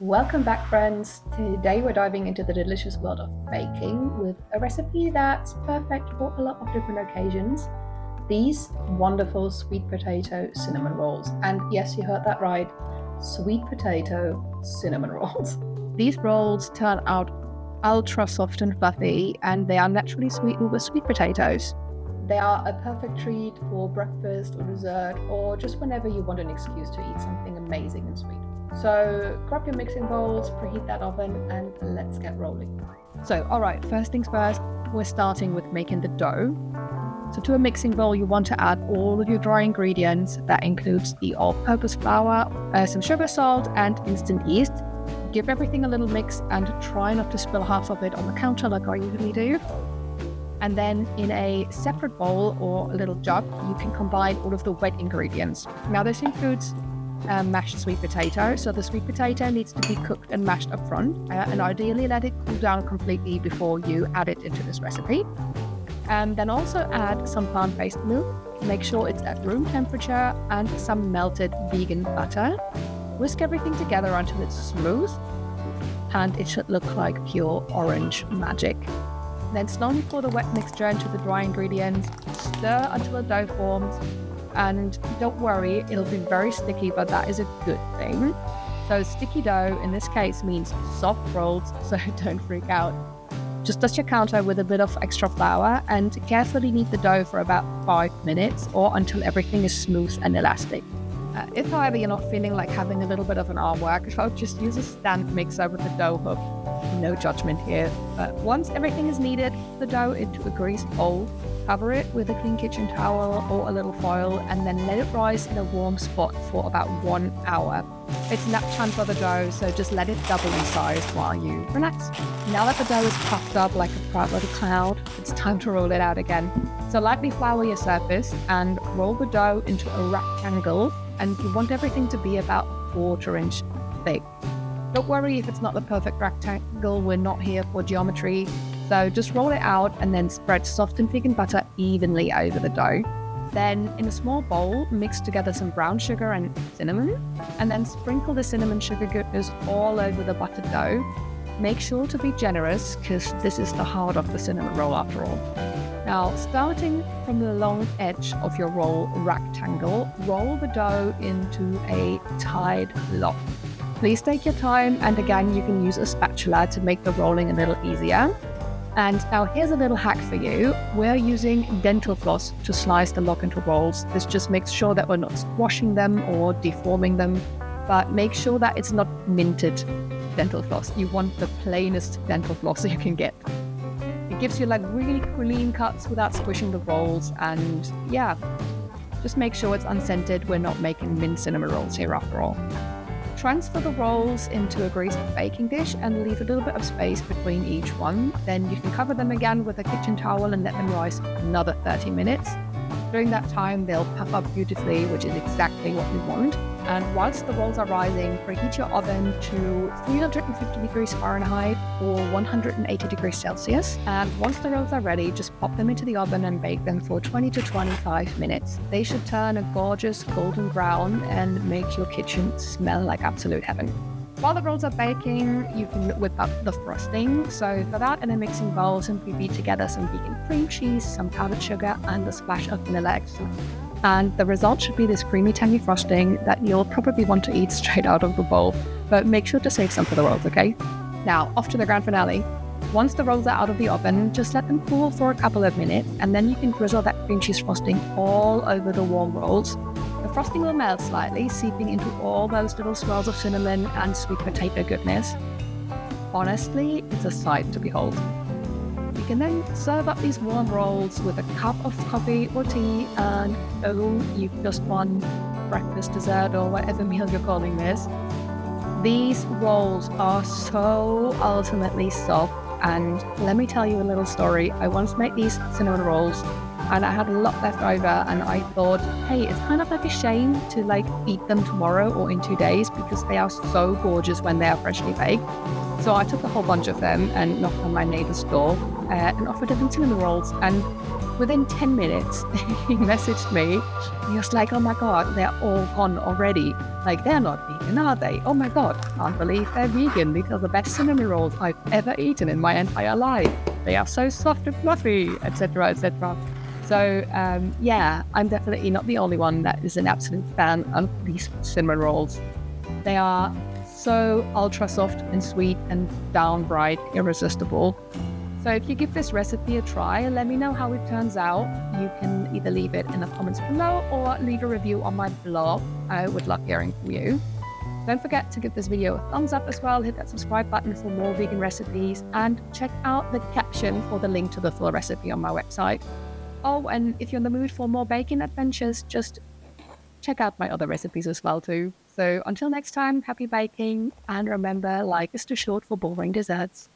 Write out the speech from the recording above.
Welcome back, friends. Today we're diving into the delicious world of baking with a recipe that's perfect for a lot of different occasions. These wonderful sweet potato cinnamon rolls. And yes, you heard that right, sweet potato cinnamon rolls. These rolls turn out ultra soft and fluffy, and they are naturally sweetened with sweet potatoes. They are a perfect treat for breakfast or dessert, or just whenever you want an excuse to eat something amazing and sweet. So grab your mixing bowls, preheat that oven, and let's get rolling. So, alright, first things first, we're starting with making the dough. So to a mixing bowl, you want to add all of your dry ingredients. That includes the all-purpose flour, some sugar, salt, and instant yeast. Give everything a little mix and try not to spill half of it on the counter like I usually do. And then in a separate bowl or a little jug, you can combine all of the wet ingredients. Now this includes mashed sweet potato. So the sweet potato needs to be cooked and mashed up front, and ideally let it cool down completely before you add it into this recipe. And then also add some plant-based milk. Make sure it's at room temperature, and some melted vegan butter. Whisk everything together until it's smooth, and it should look like pure orange magic. Then slowly pour the wet mixture into the dry ingredients, stir until a dough forms, and don't worry, it'll be very sticky, but that is a good thing. So sticky dough in this case means soft rolls, so don't freak out. Just dust your counter with a bit of extra flour and carefully knead the dough for about 5 minutes or until everything is smooth and elastic. If, however, you're not feeling like having a little bit of an arm workout, just use a stand mixer with the dough hook. No judgment here. Once everything is kneaded, put the dough into a greased bowl, cover it with a clean kitchen towel or a little foil, and then let it rise in a warm spot for about 1 hour. It's nap time for the dough, so just let it double in size while you relax. Now that the dough is puffed up like a proud little cloud, it's time to roll it out again. So lightly flour your surface and roll the dough into a rectangle, and you want everything to be about 1/4 inch thick. Don't worry if it's not the perfect rectangle, we're not here for geometry. So just roll it out and then spread softened vegan butter evenly over the dough. Then in a small bowl, mix together some brown sugar and cinnamon, and then sprinkle the cinnamon sugar goodness all over the buttered dough. Make sure to be generous because this is the heart of the cinnamon roll after all. Now, starting from the long edge of your roll rectangle, roll the dough into a tied lock. Please take your time, and again, you can use a spatula to make the rolling a little easier. And now here's a little hack for you. We're using dental floss to slice the lock into rolls. This just makes sure that we're not squashing them or deforming them, but make sure that it's not minted dental floss. You want the plainest dental floss you can get. It gives you like really clean cuts without squishing the rolls, and yeah, just make sure it's unscented. We're not making mint cinnamon rolls here after all. Transfer the rolls into a greased baking dish and leave a little bit of space between each one. Then you can cover them again with a kitchen towel and let them rise another 30 minutes. During that time, they'll puff up beautifully, which is exactly what we want. And whilst the rolls are rising, preheat your oven to 350 degrees Fahrenheit or 180 degrees Celsius. And once the rolls are ready, just pop them into the oven and bake them for 20 to 25 minutes. They should turn a gorgeous golden brown and make your kitchen smell like absolute heaven. While the rolls are baking, you can whip up the frosting. So for that, in a mixing bowl, simply beat together some vegan cream cheese, some powdered sugar, and a splash of vanilla extract. And the result should be this creamy, tangy frosting that you'll probably want to eat straight out of the bowl. But make sure to save some for the rolls, okay? Now, off to the grand finale. Once the rolls are out of the oven, just let them cool for a couple of minutes, and then you can drizzle that cream cheese frosting all over the warm rolls. The frosting will melt slightly, seeping into all those little swirls of cinnamon and sweet potato goodness. Honestly, it's a sight to behold. You can then serve up these warm rolls with a cup of coffee or tea, and you've just won breakfast, dessert, or whatever meal you're calling this. These rolls are so ultimately soft, and let me tell you a little story. I once made these cinnamon rolls, and I had a lot left over, and I thought, hey, it's kind of like a shame to like eat them tomorrow or in 2 days because they are so gorgeous when they are freshly baked. So I took a whole bunch of them and knocked on my neighbor's door and offered him cinnamon rolls. And within 10 minutes, he messaged me. He was like, oh my God, they're all gone already. Like, they're not vegan, are they? Oh my god, can't believe they're vegan. These are the best cinnamon rolls I've ever eaten in my entire life. They are so soft and fluffy, etc., etc. So, yeah, I'm definitely not the only one that is an absolute fan of these cinnamon rolls. They are so ultra soft and sweet and downright irresistible. So if you give this recipe a try, let me know how it turns out. You can either leave it in the comments below or leave a review on my blog. I would love hearing from you. Don't forget to give this video a thumbs up as well, hit that subscribe button for more vegan recipes, and check out the caption for the link to the full recipe on my website. Oh, and if you're in the mood for more baking adventures, just check out my other recipes as well too. So until next time, happy baking, and remember, life is too short for boring desserts.